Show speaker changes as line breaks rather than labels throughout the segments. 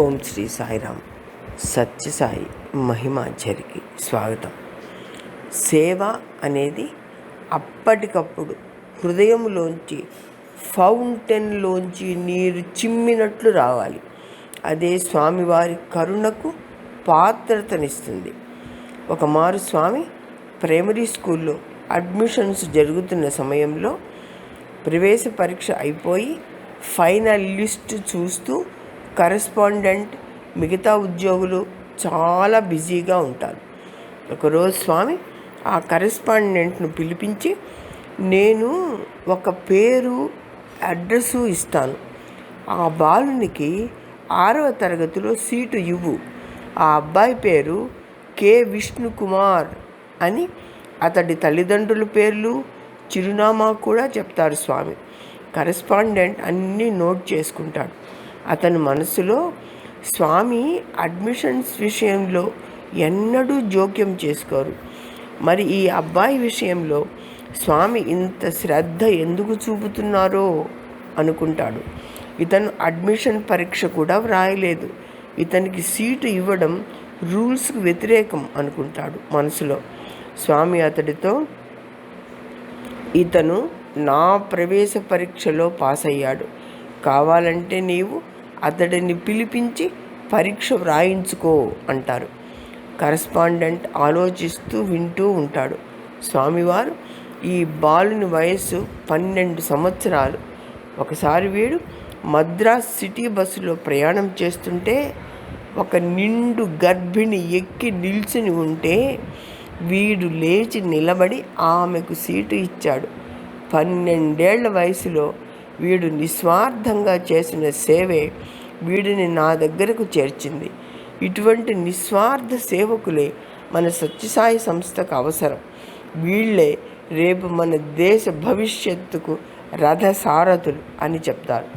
ఓం శ్రీ సాయిరామ్. సత్యసాయి మహిమాచరికి స్వాగతం. సేవ అనేది అప్పటికప్పుడు హృదయంలోంచి ఫౌంటైన్లోంచి నీరు చిమ్మినట్లు రావాలి. అదే స్వామివారి కరుణకు పాత్రతనిస్తుంది. ఒకమారు స్వామి ప్రైమరీ స్కూల్లో అడ్మిషన్స్ జరుగుతున్న సమయంలో ప్రవేశ పరీక్ష అయిపోయి ఫైనల్ లిస్ట్ చూస్తూ కరెస్పాండెంట్ మిగతా ఉద్యోగులు చాలా బిజీగా ఉంటారు. ఒకరోజు స్వామి ఆ కరెస్పాండెంట్ను పిలిపించి, నేను ఒక పేరు అడ్రస్సు ఇస్తాను, ఆ బాలునికి 6వ తరగతిలో సీటు ఇవ్వు. ఆ అబ్బాయి పేరు కె విష్ణుకుమార్ అని అతడి తల్లిదండ్రుల పేర్లు చిరునామా కూడా చెప్తారు స్వామి. కరెస్పాండెంట్ అన్నీ నోట్ చేసుకుంటాడు. అతని మనసులో స్వామి అడ్మిషన్స్ విషయంలో ఎన్నడూ జోక్యం చేసుకోరు. మరి ఈ అబ్బాయి విషయంలో స్వామి ఇంత శ్రద్ధ ఎందుకు చూపుతున్నారో అనుకుంటాడు. ఇతను అడ్మిషన్ పరీక్ష కూడా వ్రాయలేదు, ఇతనికి సీటు ఇవ్వడం రూల్స్కి వ్యతిరేకం అనుకుంటాడు మనసులో. స్వామి అతడితో, ఇతను నా ప్రవేశ పరీక్షలో పాస్ అయ్యాడు, కావాలంటే నీవు అతడిని పిలిపించి పరీక్ష వ్రాయించుకో అంటారు. కరెస్పాండెంట్ ఆలోచిస్తూ వింటూ ఉంటాడు. స్వామివారు, ఈ బాలుని వయస్సు 12 సంవత్సరాలు. ఒకసారి వీడు మద్రాస్ సిటీ బస్సులో ప్రయాణం చేస్తుంటే ఒక నిండు గర్భిణి ఎక్కి నిల్చుని ఉంటే వీడు లేచి నిలబడి ఆమెకు సీటు ఇచ్చాడు. 12 ఏళ్ల వయసులో వీడు నిస్వార్థంగా చేసిన సేవే వీడిని నా దగ్గరకు చేర్చింది. ఇటువంటి నిస్వార్థ సేవకులే మన సత్యసాయి సంస్థకు అవసరం. వీళ్ళే రేపు మన దేశ భవిష్యత్తుకు రథసారథులు అని చెప్తారు.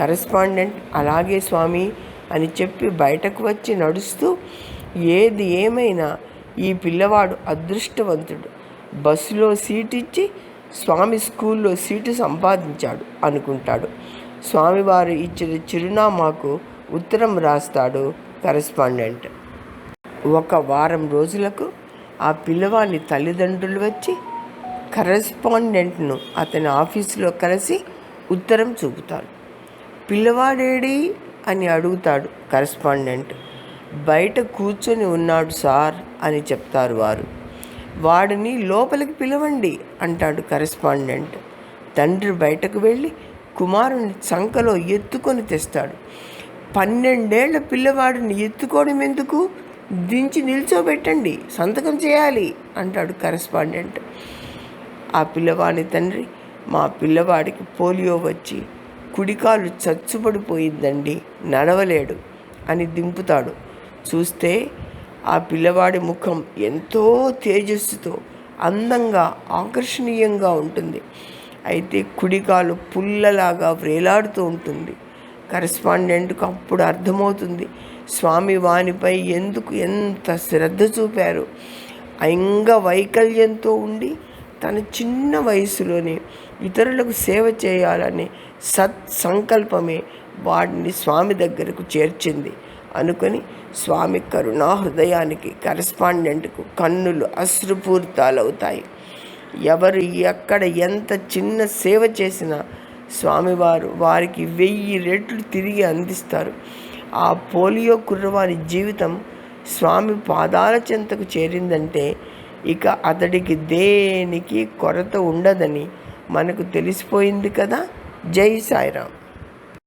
కరెస్పాండెంట్ అలాగే స్వామి అని చెప్పి బయటకు వచ్చి నడుస్తూ, ఏది ఏమైనా ఈ పిల్లవాడు అదృష్టవంతుడు, బస్సులో సీటు ఇచ్చి స్వామి స్కూల్లో సీటు సంపాదించాడు అనుకుంటాడు. స్వామివారు ఇచ్చిన చిరునామాకు ఉత్తరం రాస్తాడు కరెస్పాండెంట్. ఒక వారం రోజులకు ఆ పిల్లవాడి తల్లిదండ్రులు వచ్చి కరెస్పాండెంట్ను అతని ఆఫీసులో కలిసి ఉత్తరం చూపుతారు. పిల్లవాడేడి అని అడుగుతాడు కరెస్పాండెంట్. బయట కూర్చొని ఉన్నాడు సార్ అని చెప్తారు వారు. వాడిని లోపలికి పిలవండి అంటాడు కరెస్పాండెంట్. తండ్రి బయటకు వెళ్ళి కుమారుని చంకలో ఎత్తుకొని తెస్తాడు. 12 ఏళ్ల పిల్లవాడిని ఎత్తుకోవడం ఎందుకు, దించి నిల్చోబెట్టండి, సంతకం చేయాలి అంటాడు కరెస్పాండెంట్. ఆ పిల్లవాడి తండ్రి, మా పిల్లవాడికి పోలియో వచ్చి కుడికాలు చచ్చుపడిపోయిందండి, నడవలేడు అని దింపుతాడు. చూస్తే ఆ పిల్లవాడి ముఖం ఎంతో తేజస్సుతో అందంగా ఆకర్షణీయంగా ఉంటుంది. అయితే కుడికాలు పుల్లలాగా వ్రేలాడుతూ ఉంటుంది. కరెస్పాండెంట్కు అప్పుడు అర్థమవుతుంది స్వామి వానిపై ఎందుకు ఎంత శ్రద్ధ చూపారు. అంగవైకల్యంతో ఉండి తన చిన్న వయసులోనే ఇతరులకు సేవ చేయాలనే సత్సంకల్పమే వాడిని స్వామి దగ్గరకు చేర్చింది అనుకొని స్వామి కరుణా హృదయానికి కరెస్పాండెంట్కు కన్నులు అశ్రుపూరితాలవుతాయి. ఎవరు ఎక్కడ ఎంత చిన్న సేవ చేసినా స్వామివారు వారికి 1000 రెట్లు తిరిగి అందిస్తారు. ఆ పోలియో కుర్రవారి జీవితం స్వామి పాదాల చెంతకు చేరిందంటే ఇక అతడికి దేనికి కొరత ఉండదని మనకు తెలిసిపోయింది కదా. జై సాయిరామ్.